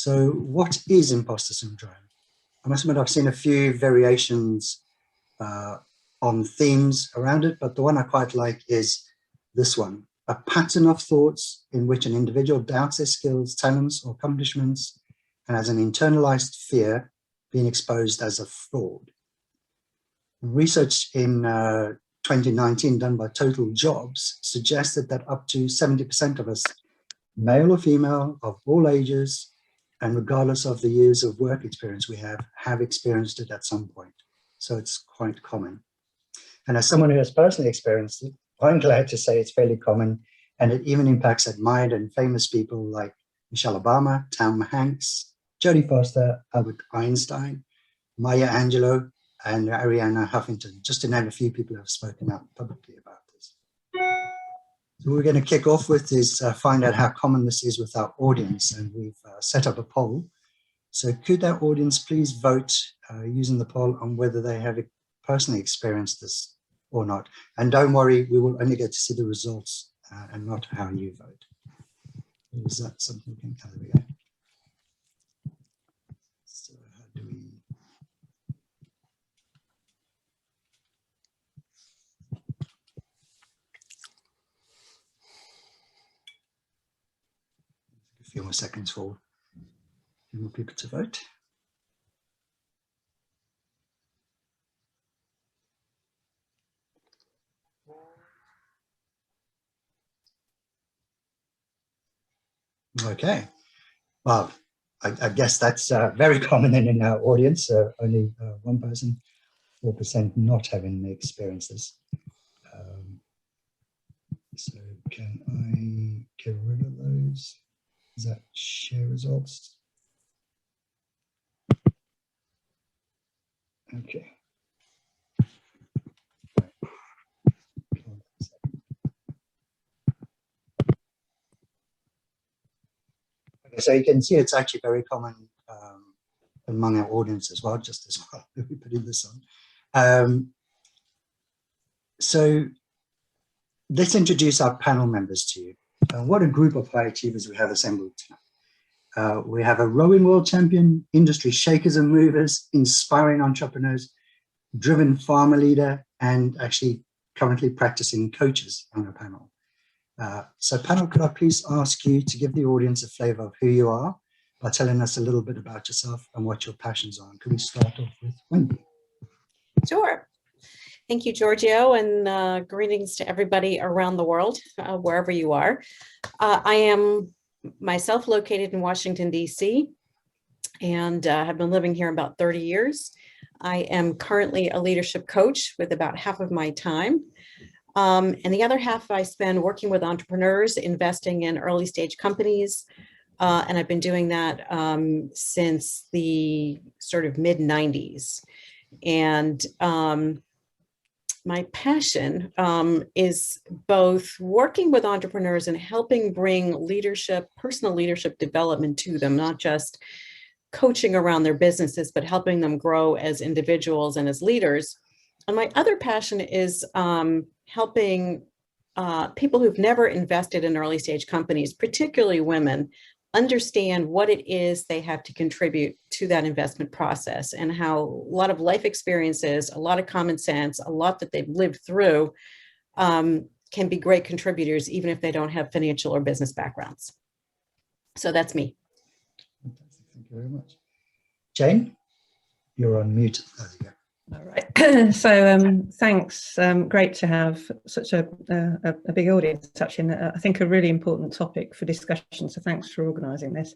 So what is imposter syndrome? I must admit I've seen a few variations on themes around it, but the one I quite like is this one: a pattern of thoughts in which an individual doubts their skills, talents, or accomplishments, and has an internalized fear being exposed as a fraud. Research in 2019 done by Total Jobs suggested that up to 70% of us, male or female, of all ages, and regardless of the years of work experience we have experienced it at some point. So it's quite common. And as someone who has personally experienced it, I'm glad to say it's fairly common, and it even impacts admired and famous people like Michelle Obama, Tom Hanks, Jodie Foster, Albert Einstein, Maya Angelou, and Arianna Huffington, just to name a few people who have spoken out publicly about this. So what we're going to kick off with is find out how common this is with our audience, and we've set up a poll. So could our audience please vote using the poll on whether they have personally experienced this or not? And don't worry, we will only get to see the results and not how you vote. Is that something we can cover again? So how do we... A few more seconds for a few more people to vote. Okay, well, I guess that's very common in our audience. Only one person, 4% not having experienced this. So can I get rid of those? Is that share results? Okay. Okay, so you can see it's actually very common among our audience as well, just as well, if we put in this on. So let's introduce our panel members to you. What a group of high achievers we have assembled tonight. We have a rowing world champion, industry shakers and movers, inspiring entrepreneurs, driven farmer leader, and actually currently practicing coaches on our panel. So panel, could I please ask you to give the audience a flavor of who you are by telling us a little bit about yourself and what your passions are? And could we start off with Wendy? Sure. Thank you, Giorgio, and greetings to everybody around the world, wherever you are. I am myself located in Washington, D.C., and have been living here about 30 years. I am currently a leadership coach with about half of my time. And the other half I spend working with entrepreneurs, investing in early stage companies. And I've been doing that since the sort of mid 90s. And my passion is both working with entrepreneurs and helping bring leadership, personal leadership development to them, not just coaching around their businesses, but helping them grow as individuals and as leaders. And my other passion is helping people who've never invested in early stage companies, particularly women, understand what it is they have to contribute to that investment process, and how a lot of life experiences, a lot of common sense, a lot that they've lived through can be great contributors, even if they don't have financial or business backgrounds. So that's me. Fantastic. Thank you very much. Jane, you're on mute. There you go. All right. So thanks. Great to have such a big audience touching, I think, a really important topic for discussion. So thanks for organising this.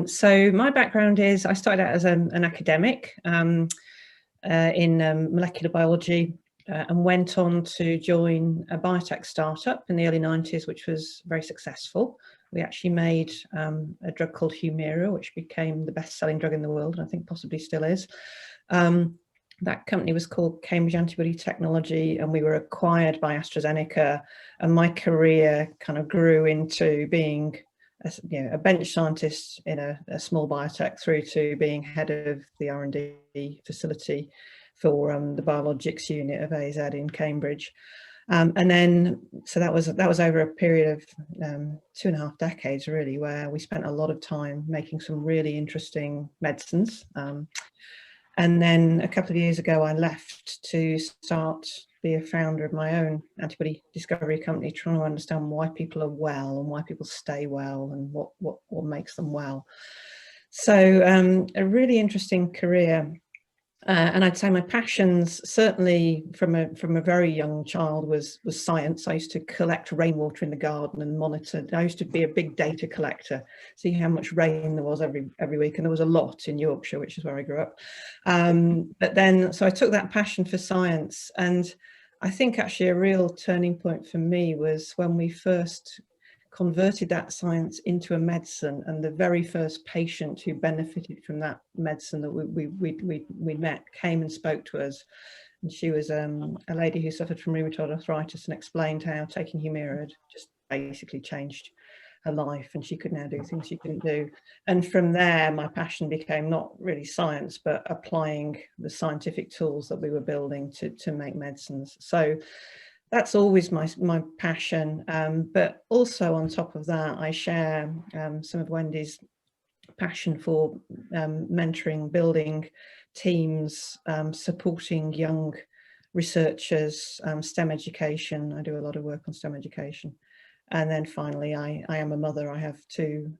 So my background is I started out as an academic in molecular biology and went on to join a biotech startup in the early 90s, which was very successful. We actually made a drug called Humira, which became the best-selling drug in the world, and I think possibly still is. That company was called Cambridge Antibody Technology, and we were acquired by AstraZeneca. And my career kind of grew into being a bench scientist in a small biotech through to being head of the R&D facility for the biologics unit of AZ in Cambridge. And then, so that was over a period of 2.5 decades, really, where we spent a lot of time making some really interesting medicines. And then a couple of years ago, I left to be a founder of my own antibody discovery company, trying to understand why people are well and why people stay well and what makes them well. So a really interesting career. And I'd say my passions, certainly from a very young child, was science. I used to collect rainwater in the garden and monitor. I used to be a big data collector, see how much rain there was every week, and there was a lot in Yorkshire, which is where I grew up. But then, so I took that passion for science, and I think actually a real turning point for me was when we first converted that science into a medicine, and the very first patient who benefited from that medicine that we met came and spoke to us, and she was a lady who suffered from rheumatoid arthritis and explained how taking Humira had just basically changed her life, and she could now do things she couldn't do. And from there, my passion became not really science, but applying the scientific tools that we were building to make medicines. So that's always my passion, but also on top of that, I share some of Wendy's passion for mentoring, building teams, supporting young researchers, STEM education. I do a lot of work on STEM education. And then finally, I am a mother. I have 2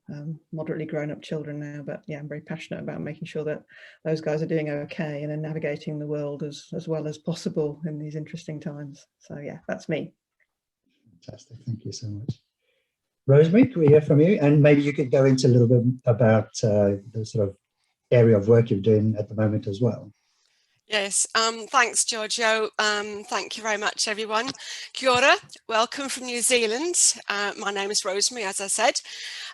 moderately grown-up children now, but yeah, I'm very passionate about making sure that those guys are doing okay and are navigating the world as well as possible in these interesting times. So yeah, that's me. Fantastic, thank you so much. Rosemary, can we hear from you? And maybe you could go into a little bit about the sort of area of work you're doing at the moment as well. Yes, thanks, Giorgio. Thank you very much, everyone. Kia ora, welcome from New Zealand. My name is Rosemary, as I said.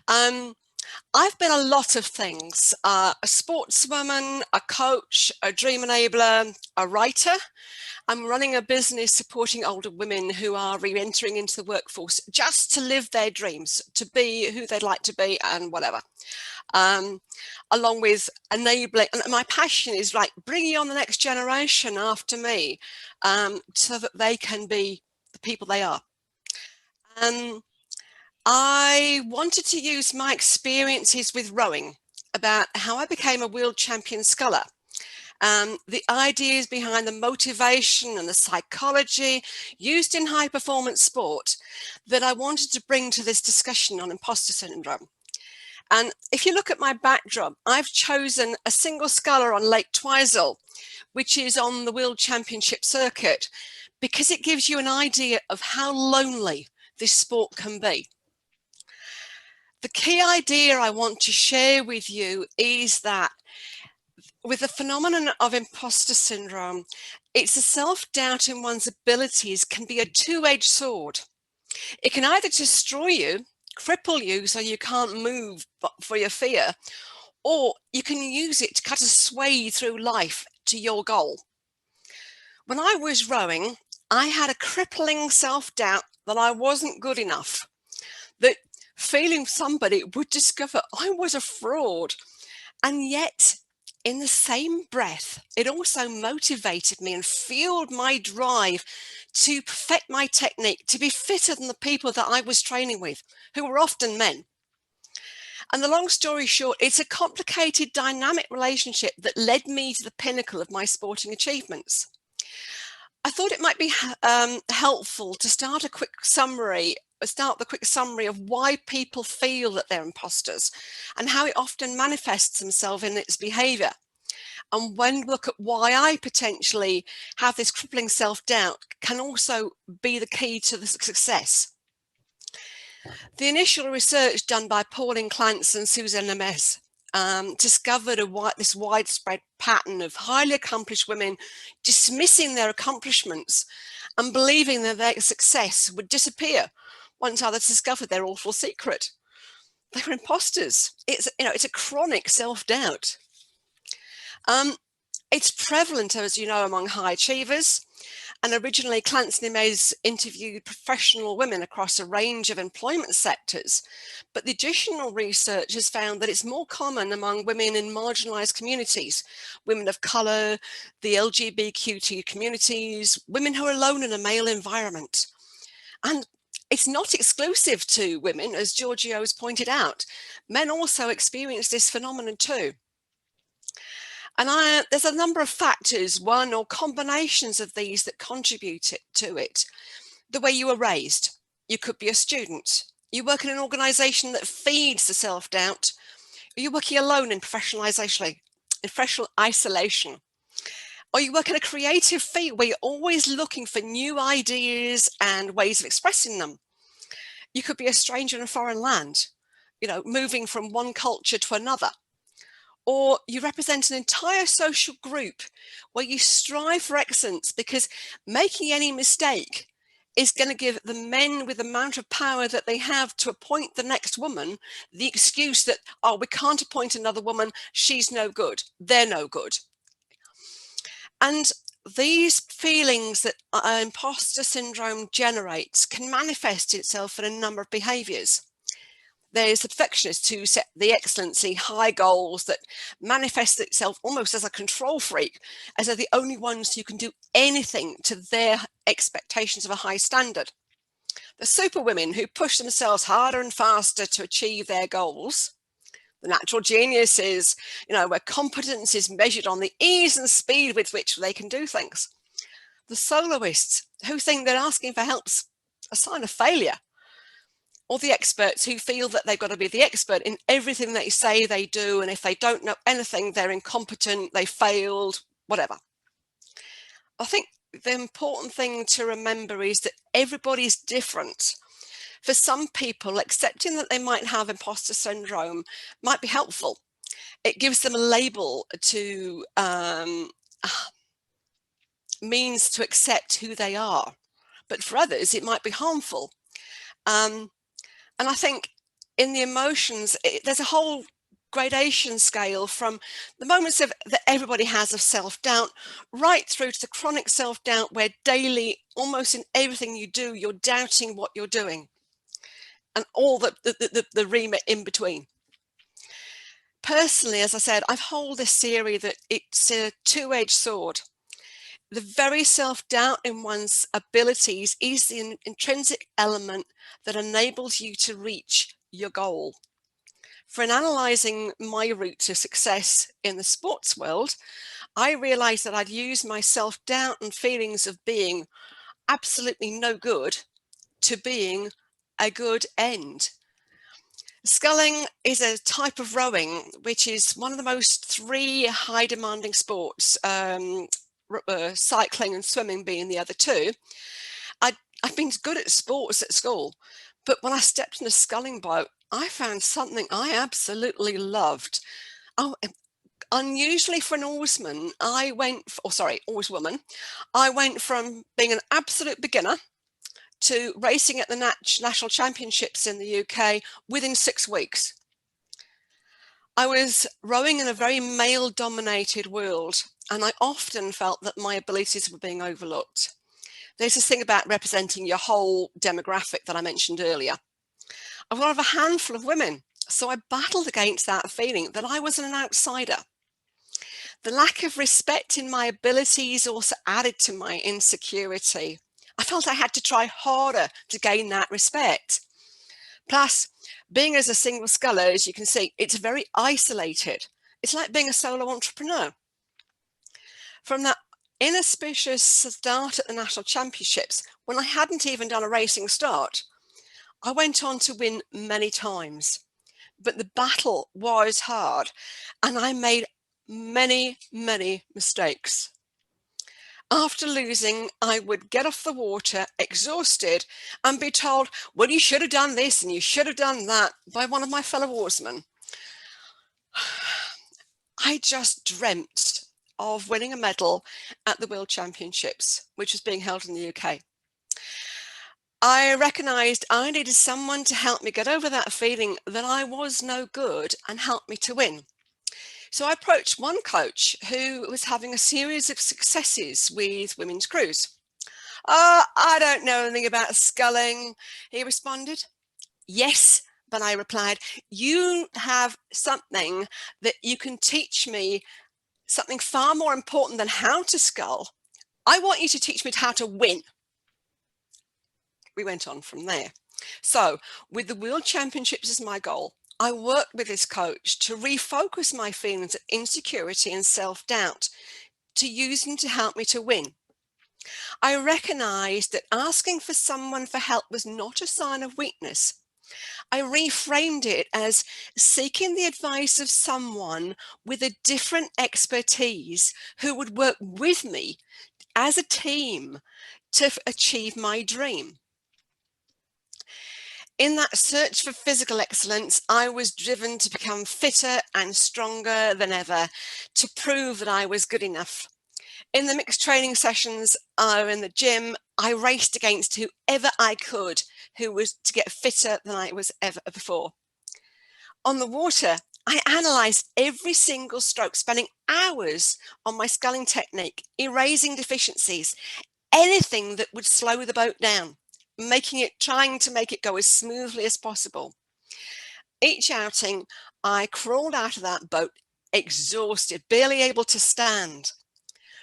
I've been a lot of things, a sportswoman, a coach, a dream enabler, a writer. I'm running a business supporting older women who are re-entering into the workforce just to live their dreams, to be who they'd like to be and whatever. Along with enabling, and my passion is like bringing on the next generation after me so that they can be the people they are. I wanted to use my experiences with rowing about how I became a world champion sculler. The ideas behind the motivation and the psychology used in high performance sport that I wanted to bring to this discussion on imposter syndrome. And if you look at my backdrop, I've chosen a single sculler on Lake Twizel, which is on the World Championship circuit, because it gives you an idea of how lonely this sport can be. The key idea I want to share with you is that with the phenomenon of imposter syndrome, it's a self-doubt in one's abilities can be a two-edged sword. It can either destroy you, cripple you so you can't move for your fear, or you can use it to cut a sway through life to your goal. When I was rowing, I had a crippling self-doubt that I wasn't good enough, that feeling somebody would discover I was a fraud. And yet, in the same breath, it also motivated me and fueled my drive to perfect my technique, to be fitter than the people that I was training with, who were often men. And the long story short, it's a complicated, dynamic relationship that led me to the pinnacle of my sporting achievements. I thought it might be helpful to start the quick summary of why people feel that they're imposters and how it often manifests themselves in its behavior. And when we look at why I potentially have this crippling self-doubt can also be the key to the success. The initial research done by Pauline Clance and Susan Nemes discovered this widespread pattern of highly accomplished women dismissing their accomplishments and believing that their success would disappear once others discovered their awful secret. They were imposters. It's a chronic self-doubt. It's prevalent, as you know, among high achievers, And originally, Clancy Mays interviewed professional women across a range of employment sectors. But the additional research has found that it's more common among women in marginalised communities, women of colour, the LGBTQ communities, women who are alone in a male environment. And it's not exclusive to women, as Giorgio has pointed out. Men also experience this phenomenon too. And there's a number of factors, one or combinations of these, that contribute to it. The way you were raised. You could be a student. You work in an organisation that feeds the self-doubt. You're working alone in professional isolation. Or you work in a creative field where you're always looking for new ideas and ways of expressing them. You could be a stranger in a foreign land, moving from one culture to another. Or you represent an entire social group where you strive for excellence because making any mistake is going to give the men with the amount of power that they have to appoint the next woman the excuse that, oh, we can't appoint another woman, she's no good, they're no good. And these feelings that imposter syndrome generates can manifest itself in a number of behaviours. There's the perfectionist who set the excellency high goals that manifest itself almost as a control freak, as they're the only ones who can do anything to their expectations of a high standard. The super women who push themselves harder and faster to achieve their goals. The natural geniuses, where competence is measured on the ease and speed with which they can do things. The soloists who think that asking for help's a sign of failure. Or the experts who feel that they've got to be the expert in everything they say they do, and if they don't know anything, they're incompetent, they failed, whatever. I think the important thing to remember is that everybody's different. For some people, accepting that they might have imposter syndrome might be helpful. It gives them a label to means to accept who they are. But for others, it might be harmful. And I think in the emotions, there's a whole gradation scale from the moments that everybody has of self-doubt right through to the chronic self-doubt where daily, almost in everything you do, you're doubting what you're doing and all the remit in between. Personally, as I said, I hold this theory that it's a two-edged sword. The very self-doubt in one's abilities is the intrinsic element that enables you to reach your goal. For analysing my route to success in the sports world, I realised that I'd used my self-doubt and feelings of being absolutely no good to being a good end. Sculling is a type of rowing, which is one of the most three high-demanding sports, cycling and swimming being the other two. I've been good at sports at school, but when I stepped in a sculling boat, I found something I absolutely loved. Oh, unusually for an oarsman, oarswoman, I went from being an absolute beginner to racing at the national championships in the UK within 6 weeks. I was rowing in a very male-dominated world, and I often felt that my abilities were being overlooked. There's this thing about representing your whole demographic that I mentioned earlier. I was one of a handful of women, so I battled against that feeling that I was an outsider. The lack of respect in my abilities also added to my insecurity. I felt I had to try harder to gain that respect. Plus, being as a single sculler, as you can see, it's very isolated. It's like being a solo entrepreneur. From that inauspicious start at the national championships, when I hadn't even done a racing start, I went on to win many times. But the battle was hard, and I made many, many mistakes. After losing, I would get off the water exhausted and be told, well, you should have done this and you should have done that by one of my fellow oarsmen. I just dreamt of winning a medal at the World Championships, which was being held in the UK. I recognised I needed someone to help me get over that feeling that I was no good and help me to win. So I approached one coach who was having a series of successes with women's crews. "Oh, I don't know anything about sculling," he responded. "Yes," but I replied, "you have something that you can teach me, something far more important than how to scull. I want you to teach me how to win." We went on from there. So with the World Championships as my goal, I worked with this coach to refocus my feelings of insecurity and self-doubt, to use them to help me to win. I recognized that asking for someone for help was not a sign of weakness. I reframed it as seeking the advice of someone with a different expertise who would work with me as a team to achieve my dream. In that search for physical excellence, I was driven to become fitter and stronger than ever, to prove that I was good enough. In the mixed training sessions or in the gym, I raced against whoever I could who was to get fitter than I was ever before. On the water, I analysed every single stroke, spending hours on my sculling technique, erasing deficiencies, anything that would slow the boat down, trying to make it go as smoothly as possible. Each outing, I crawled out of that boat exhausted, barely able to stand.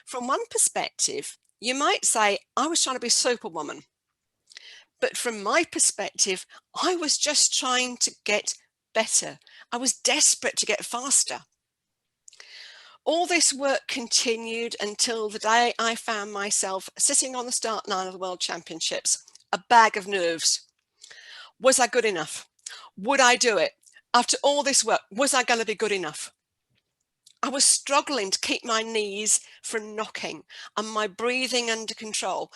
From one perspective, you might say I was trying to be Superwoman. But from my perspective, I was just trying to get better. I was desperate to get faster. All this work continued until the day I found myself sitting on the start line of the World Championships, a bag of nerves. Was I good enough? Would I do it? After all this work, was I going to be good enough? I was struggling to keep my knees from knocking and my breathing under control.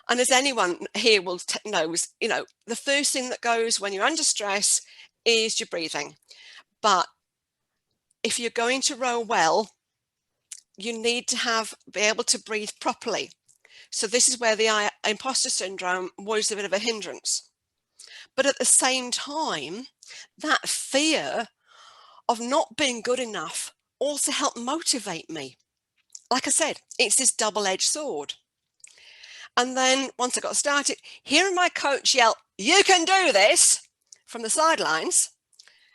And as anyone here will knows, the first thing that goes when you're under stress is your breathing. But if you're going to row well, you need to be able to breathe properly. So this is where the imposter syndrome was a bit of a hindrance. But at the same time, that fear of not being good enough also helped motivate me. Like I said, it's this double-edged sword. And then once I got started, hearing my coach yell, "You can do this," from the sidelines,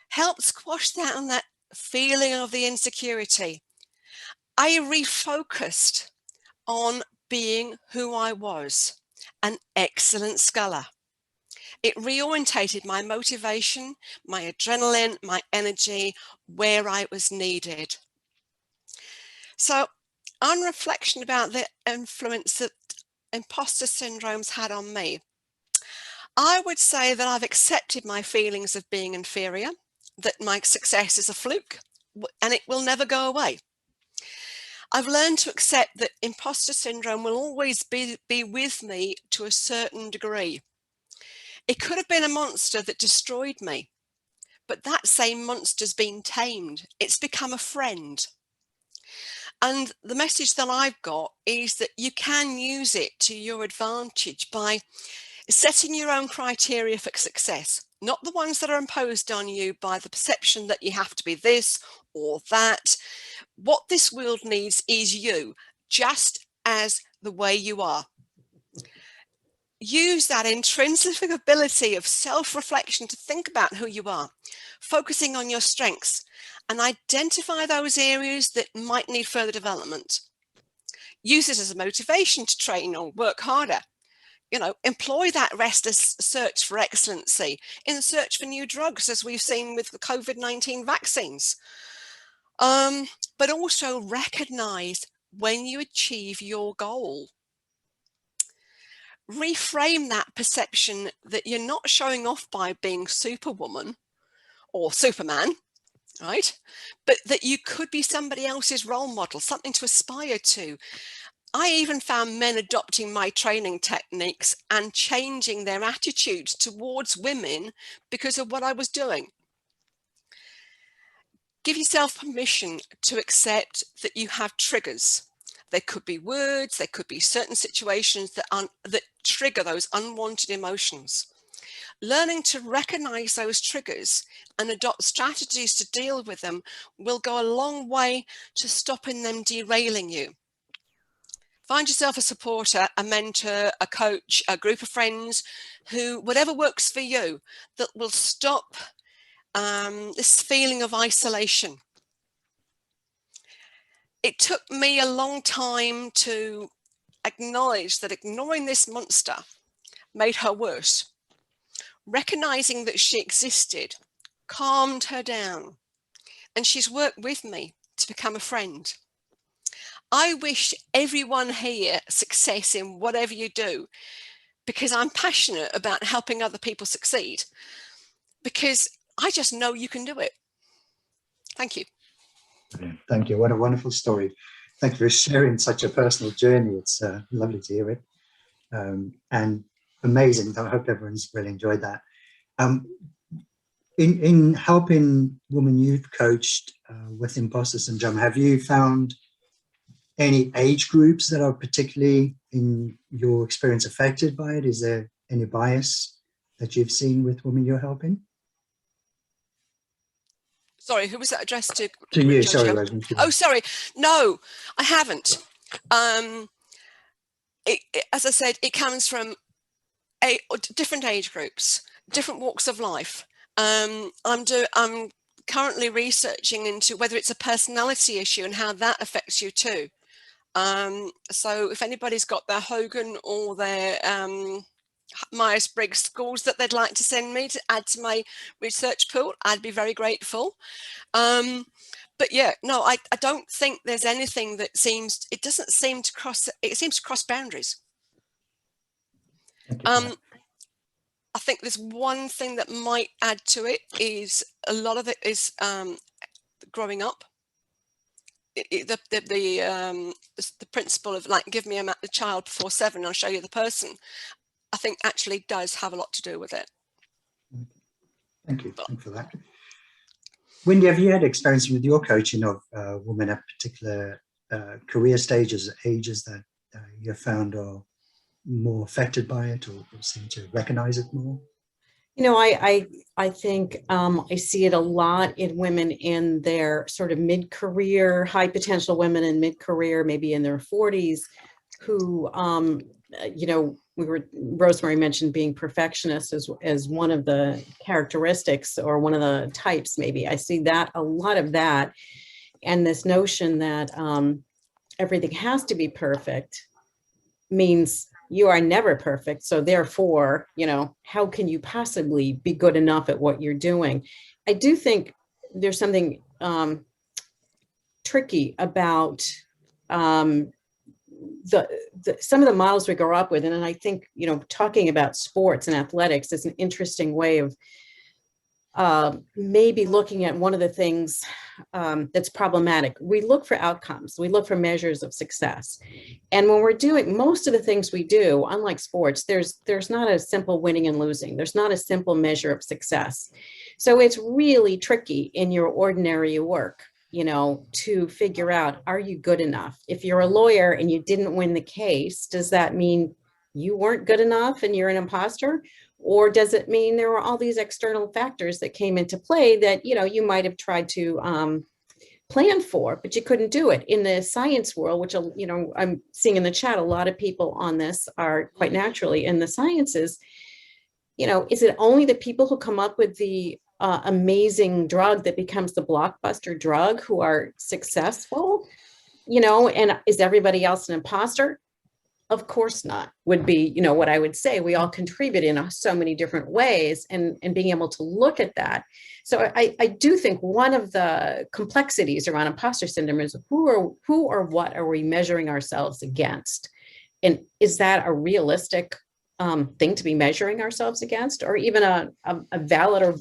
helped squash that feeling of the insecurity. I refocused on being who I was, an excellent sculler. It reorientated my motivation, my adrenaline, my energy, where I was needed. So on reflection about the influence that imposter syndrome's had on me, I would say that I've accepted my feelings of being inferior, that my success is a fluke, and it will never go away. I've learned to accept that imposter syndrome will always be with me to a certain degree. It could have been a monster that destroyed me, but that same monster's been tamed. It's become a friend. And the message that I've got is that you can use it to your advantage by setting your own criteria for success, not the ones that are imposed on you by the perception that you have to be this or that. What this world needs is you, just as the way you are. Use that intrinsic ability of self-reflection to think about who you are, focusing on your strengths, and identify those areas that might need further development. Use it as a motivation to train or work harder. Employ that restless search for excellency in the search for new drugs, as we've seen with the COVID-19 vaccines. But also recognize when you achieve your goal. Reframe that perception that you're not showing off by being Superwoman or Superman, right? But that you could be somebody else's role model, something to aspire to. I even found men adopting my training techniques and changing their attitudes towards women because of what I was doing. Give yourself permission to accept that you have triggers. There could be words, there could be certain situations that trigger those unwanted emotions. Learning to recognize those triggers and adopt strategies to deal with them will go a long way to stopping them derailing you. Find yourself a supporter, a mentor, a coach, a group of friends who, whatever works for you, that will stop this feeling of isolation. It took me a long time to acknowledge that ignoring this monster made her worse. Recognizing that she existed calmed her down, and she's worked with me to become a friend. I wish everyone here success in whatever you do, because I'm passionate about helping other people succeed, because I just know you can do it. Thank you. Thank you. What a wonderful story. Thank you for sharing such a personal journey. It's lovely to hear it. And amazing. I hope everyone's really enjoyed that. In helping women you've coached with imposter syndrome, have you found any age groups that are particularly, in your experience, affected by it? Is there any bias that you've seen with women you're helping? Sorry, who was that addressed to? To you, sorry, Rosemary. Oh, sorry. No, I haven't. As I said, it comes from different age groups, different walks of life. I'm currently researching into whether it's a personality issue and how that affects you too. So if anybody's got their Hogan or their Myers-Briggs scores that they'd like to send me to add to my research pool, I'd be very grateful. But yeah, no, I don't think there's anything that seems, it seems to cross boundaries. I think there's one thing that might add to it is a lot of it is growing up. The principle of, like, give me a child before 7, I'll show you the person, I think actually does have a lot to do with it. Thank you. Thank you for that. Wendy, have you had experience with your coaching of women at particular career stages, ages that you found are more affected by it, or seem to recognize it more? You know, I think I see it a lot in women in their sort of mid-career, high potential women in mid-career, maybe in their 40s, who, you know, Rosemary mentioned being perfectionist as one of the characteristics, or one of the types, maybe. I see that, a lot of that, and this notion that everything has to be perfect means you are never perfect. So therefore, you know, how can you possibly be good enough at what you're doing? I do think there's something tricky about some of the models we grow up with. And I think, you know, talking about sports and athletics is an interesting way of maybe looking at one of the things that's problematic. We look for outcomes. We look for measures of success. And when we're doing most of the things we do, unlike sports, there's not a simple winning and losing. There's not a simple measure of success. So it's really tricky in your ordinary work, you know, to figure out, are you good enough? If you're a lawyer and you didn't win the case, does that mean you weren't good enough and you're an imposter? Or does it mean there were all these external factors that came into play that, you know, you might have tried to plan for, but you couldn't do it? In the science world, which, you know, I'm seeing in the chat, a lot of people on this are quite naturally in the sciences. You know, is it only the people who come up with the amazing drug that becomes the blockbuster drug who are successful? You know, and is everybody else an imposter? Of course not, would be, you know, what I would say. We all contribute in so many different ways, and being able to look at that. So I do think one of the complexities around imposter syndrome is who or what are we measuring ourselves against? And is that a realistic thing to be measuring ourselves against, or even a valid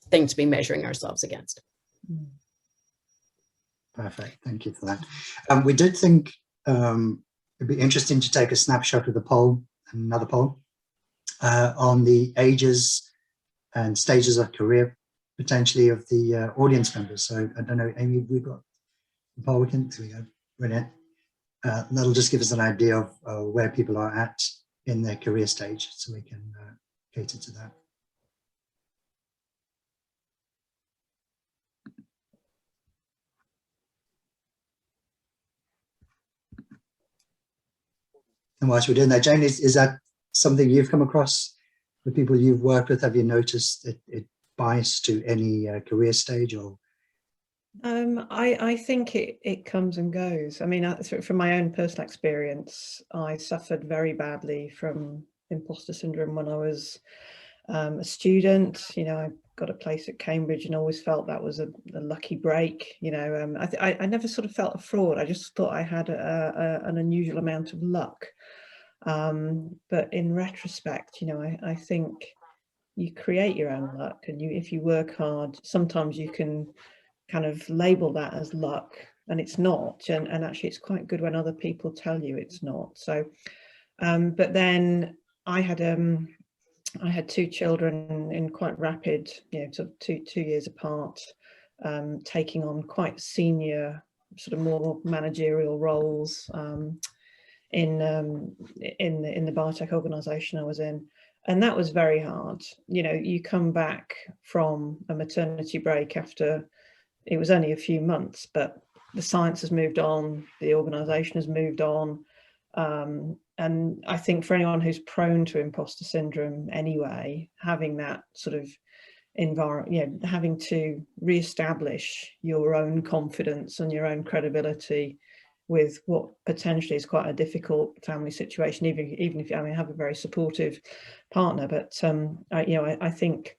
thing to be measuring ourselves against? Perfect. Thank you for that. We did think it'd be interesting to take a snapshot of the poll, another poll, on the ages and stages of career, potentially, of the audience members. So I don't know, Amy, we've got the poll. Here we go. Brilliant. That'll just give us an idea of where people are at in their career stage, so we can cater to that. And whilst we're doing that, Jane, is that something you've come across with people you've worked with? Have you noticed it bias to any career stage? Or I think it comes and goes. I mean, from my own personal experience, I suffered very badly from imposter syndrome when I was a student. You know, I got a place at Cambridge and always felt that was a lucky break. You know, I never sort of felt a fraud. I just thought I had an unusual amount of luck. But in retrospect, you know, I think you create your own luck, and if you work hard, sometimes you can kind of label that as luck, and it's not. And actually, it's quite good when other people tell you it's not. So, but then I had two children in quite rapid, you know, sort of two years apart, taking on quite senior, sort of more managerial roles in the biotech organization I was in. And that was very hard. You know, you come back from a maternity break after, it was only a few months, but the science has moved on, the organization has moved on. And I think for anyone who's prone to imposter syndrome anyway, having that sort of environment, you know, having to reestablish your own confidence and your own credibility with what potentially is quite a difficult family situation, even if you, I mean, have a very supportive partner. But you know, I think,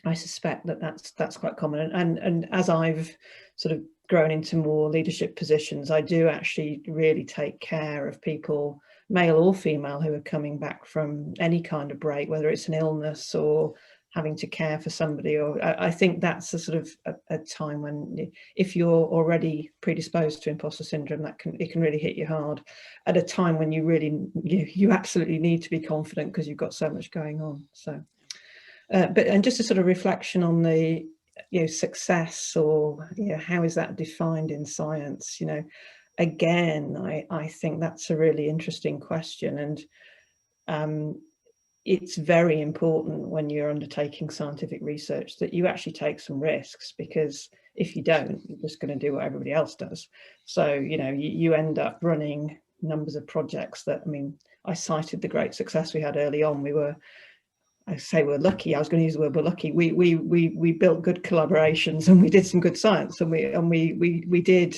I suspect that that's quite common. And as I've sort of grown into more leadership positions, I do actually really take care of people, male or female, who are coming back from any kind of break, whether it's an illness or having to care for somebody. Or I think that's a sort of a time when, if you're already predisposed to imposter syndrome, it can really hit you hard at a time when you really, you absolutely need to be confident because you've got so much going on. So. And just a sort of reflection on the, you know, success, or, you know, how is that defined in science? You know, again, I think that's a really interesting question, and it's very important when you're undertaking scientific research that you actually take some risks, because if you don't, you're just going to do what everybody else does. So, you know, you end up running numbers of projects that, I mean, I cited the great success we had early on. I say we're lucky. I was going to use the word we're lucky. We built good collaborations, and we did some good science, and we did,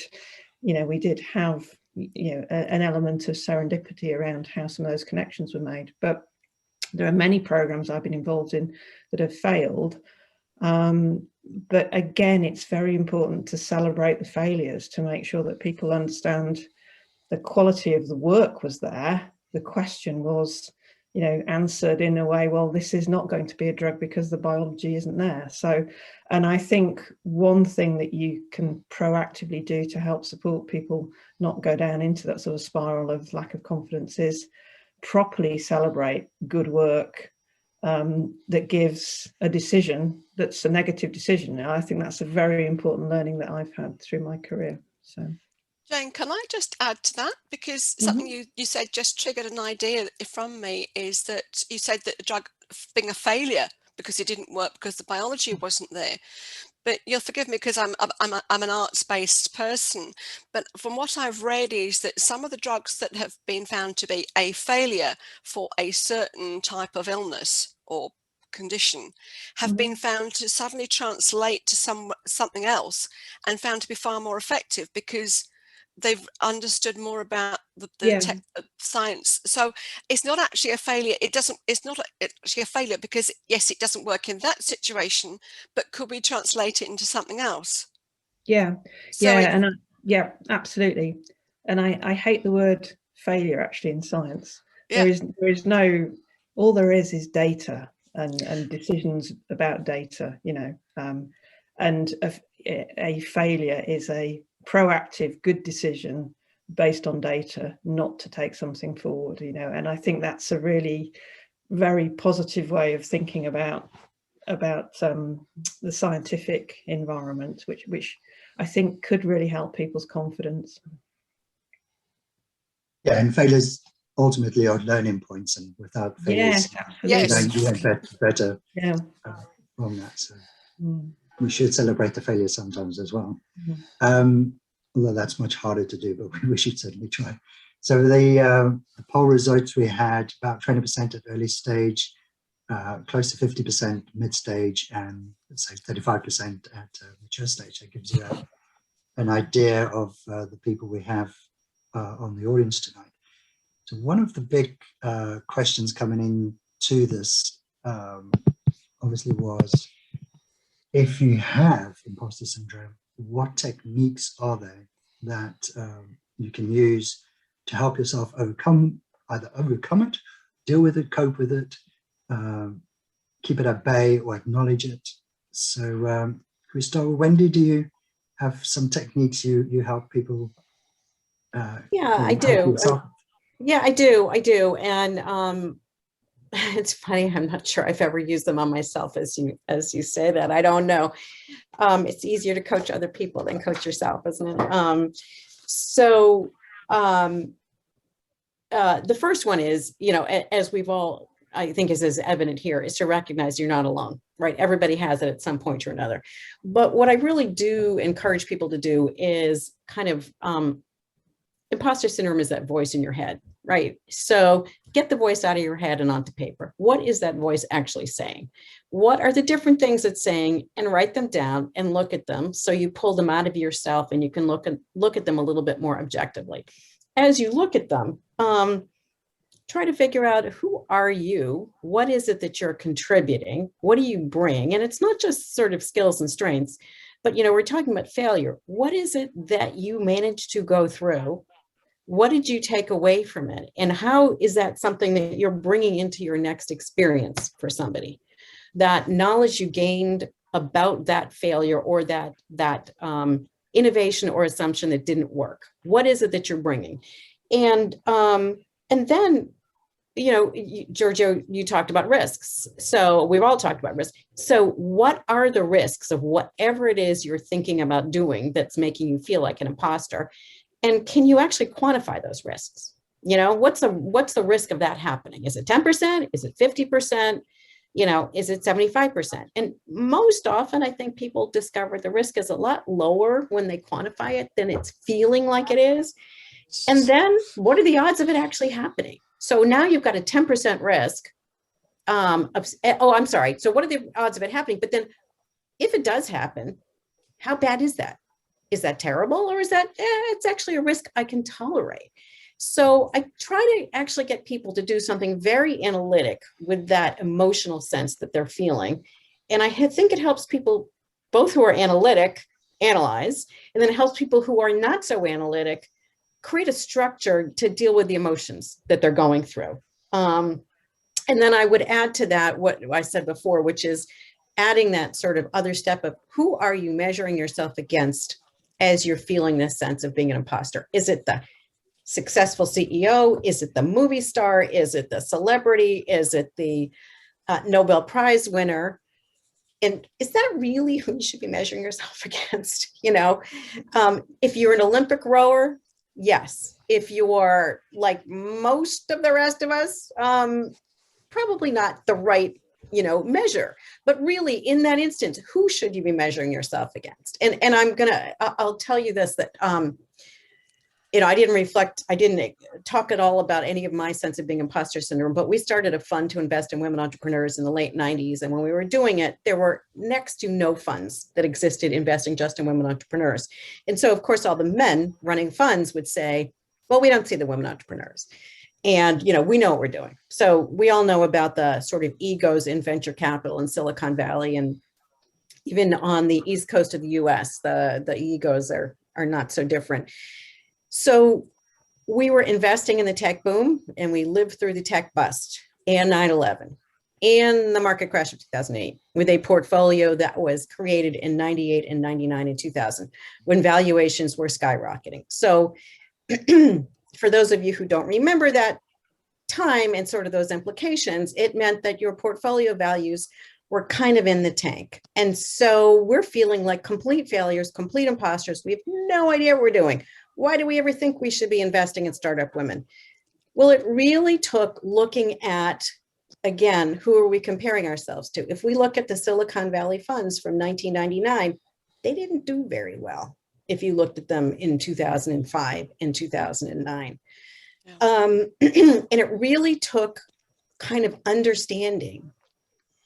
you know, we did have, you know, an element of serendipity around how some of those connections were made. But there are many programs I've been involved in that have failed. But again, it's very important to celebrate the failures, to make sure that people understand the quality of the work was there. The question was, you know, answered in a way, well, this is not going to be a drug because the biology isn't there. So, and I think one thing that you can proactively do to help support people not go down into that sort of spiral of lack of confidence is properly celebrate good work that gives a decision that's a negative decision. Now, I think that's a very important learning that I've had through my career. So. Jane, can I just add to that? Because something you said just triggered an idea from me, is that you said that the drug being a failure because it didn't work because the biology wasn't there. But you'll forgive me because I'm an arts-based person. But from what I've read is that some of the drugs that have been found to be a failure for a certain type of illness or condition have been found to suddenly translate to something else and found to be far more effective because they've understood more about the science. So it's not actually a failure. It's not actually a failure because, yes, it doesn't work in that situation, but could we translate it into something else? Yeah, so yeah, absolutely. And I hate the word failure actually in science. Yeah. There is no, all there is data and decisions about data, you know, and a failure is a proactive good decision based on data not to take something forward, you know. And I think that's a really very positive way of thinking about the scientific environment, which I think could really help people's confidence. Yeah, and failures ultimately are learning points, and without failures, absolutely. you get better from that. So we should celebrate the failures sometimes as well. Although that's much harder to do, but we should certainly try. So the poll results, we had about 20% at early stage, close to 50% mid stage, and let's say 35% at mature stage. That gives you an idea of the people we have on the audience tonight. So one of the big questions coming into this obviously was, if you have imposter syndrome, what techniques are there that you can use to help yourself either overcome it, deal with it, cope with it, keep it at bay, or acknowledge it? So can we start with Wendy? Do you have some techniques you help people? Yeah, I do. Yeah, I do. And it's funny, I'm not sure I've ever used them on myself, as you say that. I don't know. It's easier to coach other people than coach yourself, isn't it? The first one is, as we've all, I think is evident here, is to recognize you're not alone, right? Everybody has it at some point or another. But what I really do encourage people to do is kind of, imposter syndrome is that voice in your head, right? So get the voice out of your head and onto paper. What is that voice actually saying? What are the different things it's saying? And write them down and look at them. So you pull them out of yourself and you can look at them a little bit more objectively. As you look at them, try to figure out, who are you? What is it that you're contributing? What do you bring? And it's not just sort of skills and strengths, but we're talking about failure. What is it that you managed to go through? What did you take away from it? And how is that something that you're bringing into your next experience for somebody? That knowledge you gained about that failure or that innovation or assumption that didn't work. What is it that you're bringing? And then, Giorgio, you talked about risks. So we've all talked about risks. So what are the risks of whatever it is you're thinking about doing that's making you feel like an imposter? And can you actually quantify those risks? What's the risk of that happening? Is it 10%? Is it 50%? Is it 75%? And most often, I think people discover the risk is a lot lower when they quantify it than it's feeling like it is. And then what are the odds of it actually happening? So now you've got a 10% risk. So what are the odds of it happening? But then if it does happen, how bad is that? Is that terrible? Or is that, it's actually a risk I can tolerate? So I try to actually get people to do something very analytic with that emotional sense that they're feeling. And I think it helps people, both who are analytic, analyze, and then it helps people who are not so analytic create a structure to deal with the emotions that they're going through. And then I would add to that what I said before, which is adding that sort of other step of, who are you measuring yourself against as you're feeling this sense of being an imposter? Is it the successful CEO? Is it the movie star? Is it the celebrity? Is it the Nobel Prize winner? And is that really who you should be measuring yourself against? If you're an Olympic rower, yes. If you are like most of the rest of us, probably not the right measure. But really, in that instance, who should you be measuring yourself against? And I'll tell you this, that I didn't talk at all about any of my sense of being imposter syndrome, but we started a fund to invest in women entrepreneurs in the late 90s. And when we were doing it, there were next to no funds that existed investing just in women entrepreneurs. And so, of course, all the men running funds would say, well, we don't see the women entrepreneurs. And, we know what we're doing. So we all know about the sort of egos in venture capital in Silicon Valley. And even on the East Coast of the US, the egos are not so different. So we were investing in the tech boom, and we lived through the tech bust and 9/11 and the market crash of 2008 with a portfolio that was created in 98 and 99 and 2000 when valuations were skyrocketing. So for those of you who don't remember that time and sort of those implications, it meant that your portfolio values were kind of in the tank. And so we're feeling like complete failures, complete imposters. We have no idea what we're doing. Why do we ever think we should be investing in startup women? Well, it really took looking at, again, who are we comparing ourselves to? If we look at the Silicon Valley funds from 1999, they didn't do very well if you looked at them in 2005 and 2009. And it really took kind of understanding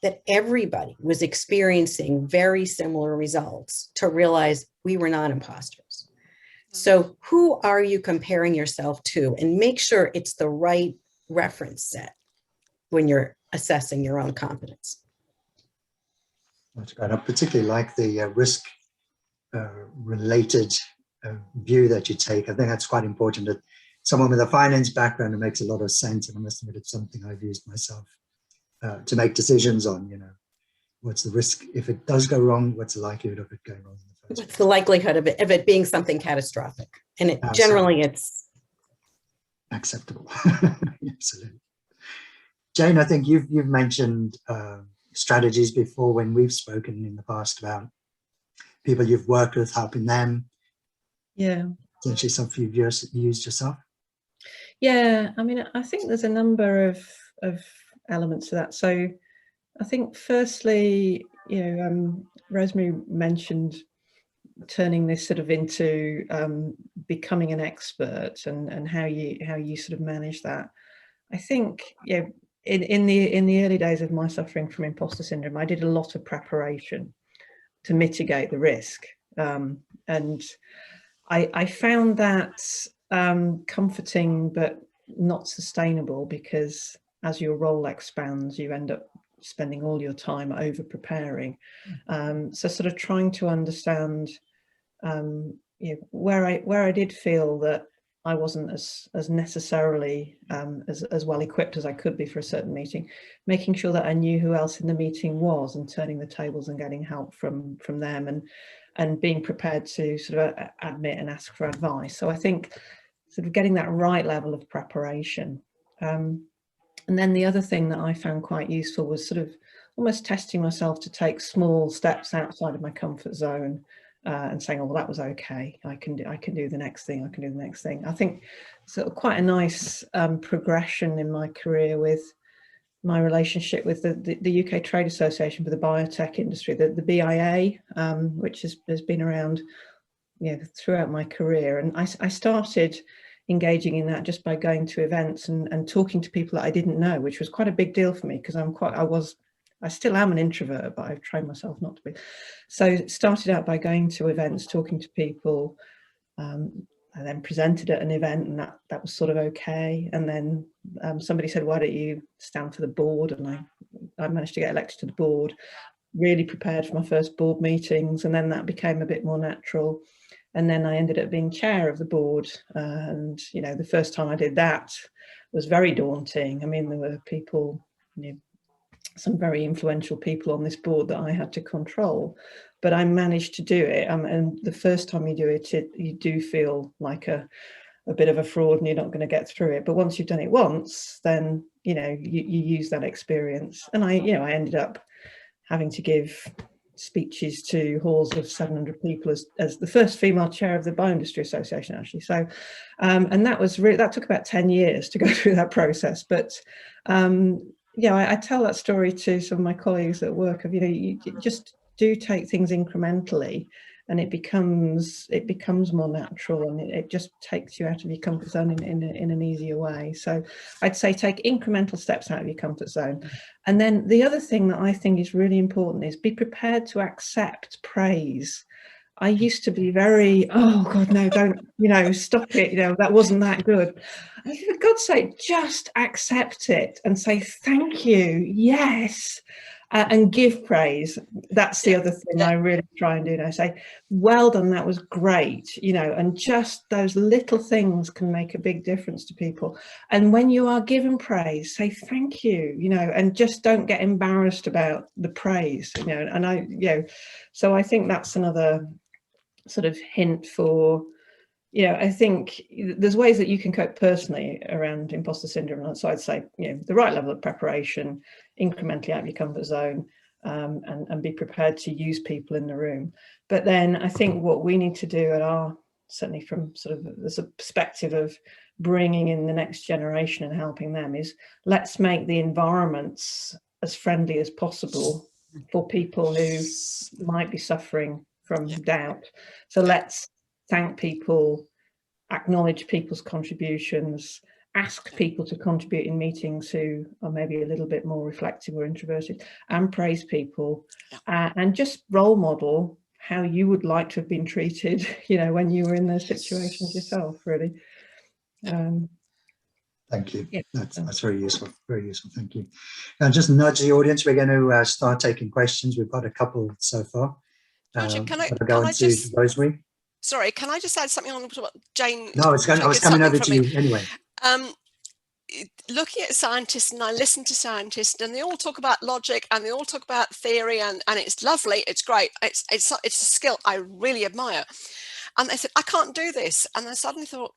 that everybody was experiencing very similar results to realize we were not imposters. So who are you comparing yourself to? And make sure it's the right reference set when you're assessing your own competence. That's great. I particularly like the risk related view that you take. I think that's quite important. That someone with a finance background, it makes a lot of sense. And I must admit, it's something I've used myself to make decisions on, you know, what's the risk if it does go wrong, what's the likelihood of it going wrong in the first place? What's the likelihood of it being something catastrophic? And it generally it's acceptable. Absolutely. Jane, I think you've mentioned strategies before when we've spoken in the past about people you've worked with, helping them. Yeah. Essentially something you've used yourself. Yeah, I mean, I think there's a number of elements to that. So I think firstly, you know, Rosemary mentioned turning this sort of into becoming an expert and how you sort of manage that. I think, you know, in the early days of my suffering from imposter syndrome, I did a lot of preparation to mitigate the risk, and I found that comforting but not sustainable, because as your role expands, you end up spending all your time over preparing. So sort of trying to understand you know, where I did feel that I wasn't as necessarily as well equipped as I could be for a certain meeting, making sure that I knew who else in the meeting was and turning the tables and getting help from them, and being prepared to sort of admit and ask for advice. So I think sort of getting that right level of preparation. And then the other thing that I found quite useful was sort of almost testing myself to take small steps outside of my comfort zone, and saying, oh, well, that was okay. I can do the next thing. I can do the next thing. I think sort of quite a nice progression in my career with my relationship with the UK Trade Association for the biotech industry, the BIA, which has been around, you know, throughout my career. And I started engaging in that just by going to events and talking to people that I didn't know, which was quite a big deal for me, because I still am an introvert, but I've trained myself not to be. So started out by going to events, talking to people. I then presented at an event, and that was sort of okay. And then somebody said, why don't you stand for the board? And I managed to get elected to the board, really prepared for my first board meetings. And then that became a bit more natural. And then I ended up being chair of the board. And, you know, the first time I did that was very daunting. I mean, there were people, you know, some very influential people on this board that I had to control, but I managed to do it. And the first time you do it, you do feel like a bit of a fraud and you're not going to get through it. But once you've done it once, then, you know, you use that experience. And I ended up having to give speeches to halls of 700 people as the first female chair of the Bioindustry Association, actually. So, and that took about 10 years to go through that process. But yeah, I tell that story to some of my colleagues at work of, you know, you just do take things incrementally, and it becomes more natural, and it just takes you out of your comfort zone in an easier way. So I'd say take incremental steps out of your comfort zone. And then the other thing that I think is really important is be prepared to accept praise. I used to be very, oh God, no, don't, you know, stop it, you know, that wasn't that good. And for God's sake, just accept it and say, thank you, yes, and give praise. That's the other thing I really try and do now. Say, well done, that was great, you know, and just those little things can make a big difference to people. And when you are given praise, say thank you, you know, and just don't get embarrassed about the praise, you know. And so I think that's another sort of hint for, you know, I think there's ways that you can cope personally around imposter syndrome. And so I'd say, you know, the right level of preparation, incrementally out of your comfort zone, and be prepared to use people in the room. But then I think what we need to do certainly from sort of the perspective of bringing in the next generation and helping them, is let's make the environments as friendly as possible for people who might be suffering from doubt. So let's thank people, acknowledge people's contributions, ask people to contribute in meetings who are maybe a little bit more reflective or introverted, and praise people, and just role model how you would like to have been treated, you know, when you were in those situations yourself, really. Thank you. Yeah. That's very useful. Very useful. Thank you. And just nudge the audience. We're going to start taking questions. We've got a couple so far. Georgia, can I to Rosemary? Sorry, can I just add something on what Jane? No, I was coming over to you anyway. Looking at scientists, and I listen to scientists, and they all talk about logic and they all talk about theory, and it's lovely, it's great, it's a skill I really admire. And they said, I can't do this. And I suddenly thought,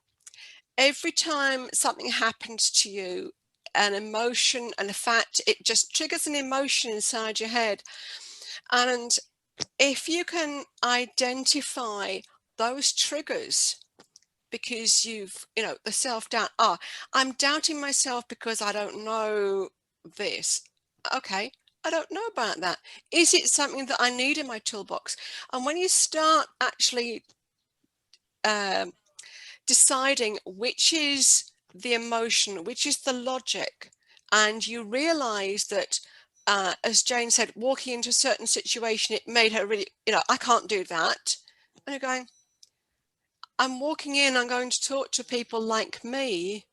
every time something happens to you, an emotion and a fact, it just triggers an emotion inside your head. And if you can identify those triggers, because you've, you know, the self-doubt, I'm doubting myself because I don't know this. Okay, I don't know about that. Is it something that I need in my toolbox? And when you start actually deciding which is the emotion, which is the logic, and you realize that, as Jane said, walking into a certain situation, it made her really, you know, I can't do that. And you're going, I'm walking in, I'm going to talk to people like me,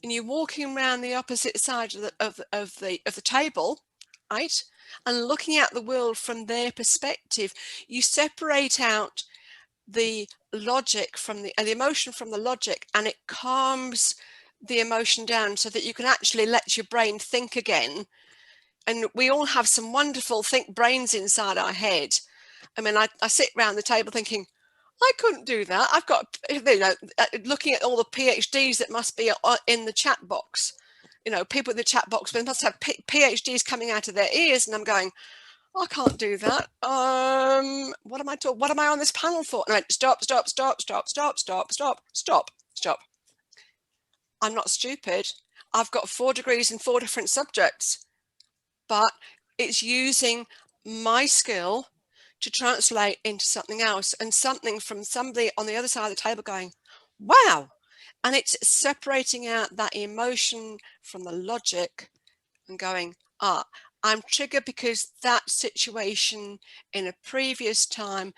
and you're walking around the opposite side of the table, right? And looking at the world from their perspective, you separate out the logic from the emotion from the logic, and it calms the emotion down so that you can actually let your brain think again. And we all have some wonderful think brains inside our head. I mean, I sit around the table thinking, I couldn't do that. I've got, you know, looking at all the PhDs that must be in the chat box, you know, people in the chat box, they must have PhDs coming out of their ears. And I'm going, I can't do that. What am I talking? What am I on this panel for? And I went, stop. I'm not stupid. I've got 4 degrees in 4 different subjects, but it's using my skill to translate into something else, and something from somebody on the other side of the table going, wow. And it's separating out that emotion from the logic and going, I'm triggered because that situation in a previous time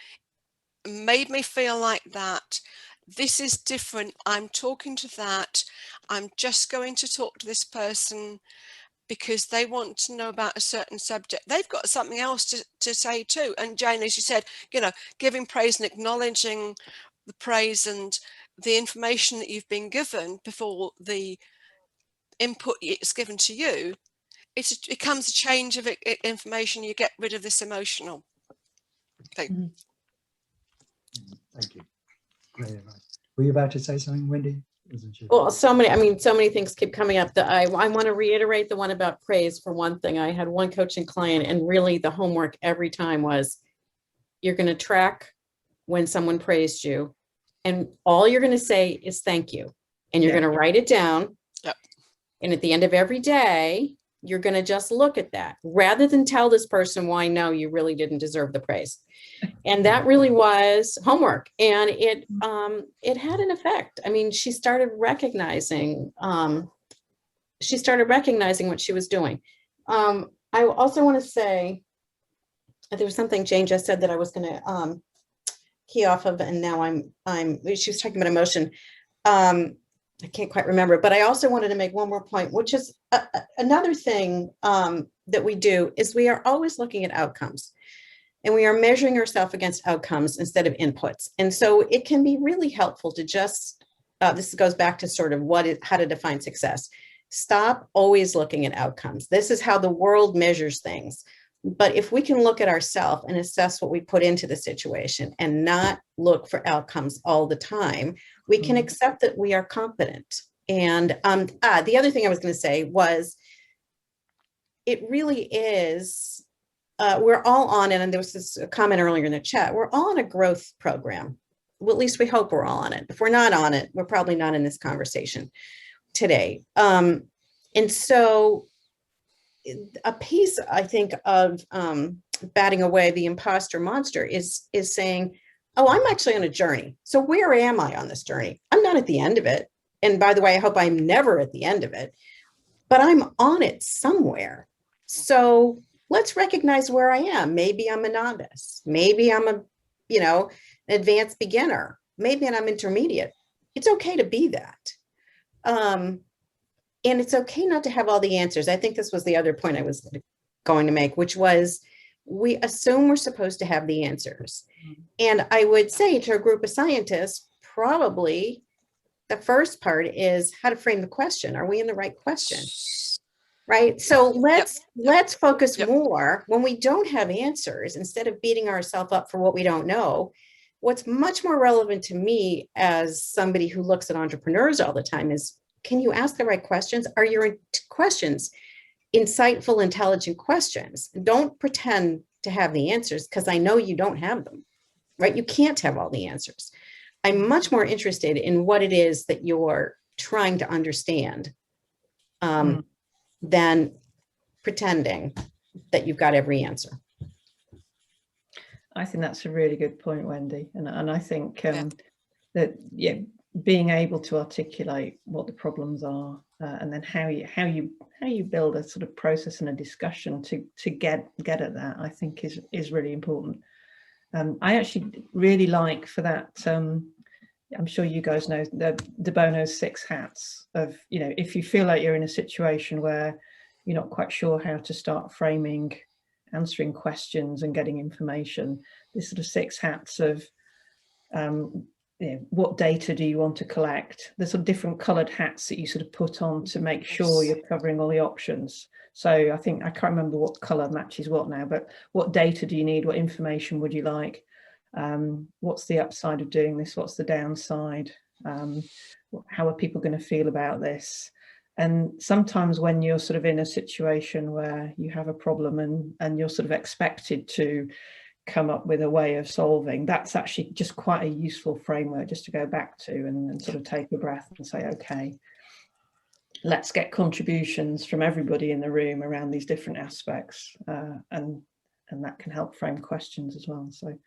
made me feel like that. This is different. I'm talking to that. I'm just going to talk to this person because they want to know about a certain subject. They've got something else to say too. And Jane, as you said, you know, giving praise and acknowledging the praise and the information that you've been given before the input is given to you, it becomes a change of information. You get rid of this emotional thing. Thank you. Great. Were you about to say something, Wendy? Well, so many things keep coming up that I want to reiterate. The one about praise, for one thing. I had one coaching client, and really the homework every time was, you're going to track when someone praised you, and all you're going to say is thank you, and you're going to write it down. Yep. And at the end of every day, you're going to just look at that rather than tell this person, why, no, you really didn't deserve the praise. And that really was homework. And it had an effect. I mean, she started recognizing what she was doing. I also want to say, there was something Jane just said that I was going to key off of, and now she was talking about emotion. I can't quite remember, but I also wanted to make one more point, which is another thing that we do is we are always looking at outcomes, and we are measuring ourselves against outcomes instead of inputs. And so it can be really helpful to just, this goes back to sort of how to define success. Stop always looking at outcomes. This is how the world measures things. But if we can look at ourselves and assess what we put into the situation and not look for outcomes all the time, we can accept that we are competent. And the other thing I was going to say was, it really is, we're all on it. And there was this comment earlier in the chat, we're all on a growth program. Well, at least we hope we're all on it. If we're not on it, we're probably not in this conversation today. And so a piece, I think, of batting away the imposter monster is saying, oh, I'm actually on a journey. So where am I on this journey? I'm not at the end of it. and by the way, I hope I'm never at the end of it, but I'm on it somewhere. So let's recognize where I am. Maybe I'm a novice. Maybe I'm a, an advanced beginner. Maybe I'm intermediate. It's okay to be that. And it's okay not to have all the answers. I think this was the other point I was going to make, which was we assume we're supposed to have the answers. And I would say to a group of scientists, probably the first part is how to frame the question. Are we in the right question? Right. So let's focus more when we don't have answers, instead of beating ourselves up for what we don't know. What's much more relevant to me as somebody who looks at entrepreneurs all the time is, can you ask the right questions? Are your questions insightful, intelligent questions? Don't pretend to have the answers, because I know you don't have them, right? You can't have all the answers. I'm much more interested in what it is that you're trying to understand than pretending that you've got every answer. I think that's a really good point, Wendy. And I think that being able to articulate what the problems are, and then how you build a sort of process and a discussion to get at that, I think is really important. I actually really like for that. I'm sure you guys know the De Bono's 6 hats of, if you feel like you're in a situation where you're not quite sure how to start framing, answering questions and getting information, this sort of 6 hats of what data do you want to collect, the sort of different coloured hats that you sort of put on to make sure you're covering all the options. So I think, I can't remember what colour matches what now, but what data do you need? What information would you like? What's the upside of doing this? What's the downside? How are people going to feel about this? And sometimes when you're sort of in a situation where you have a problem and you're sort of expected to come up with a way of solving, that's actually just quite a useful framework just to go back to and sort of take a breath and say, okay, let's get contributions from everybody in the room around these different aspects, and that can help frame questions as well. So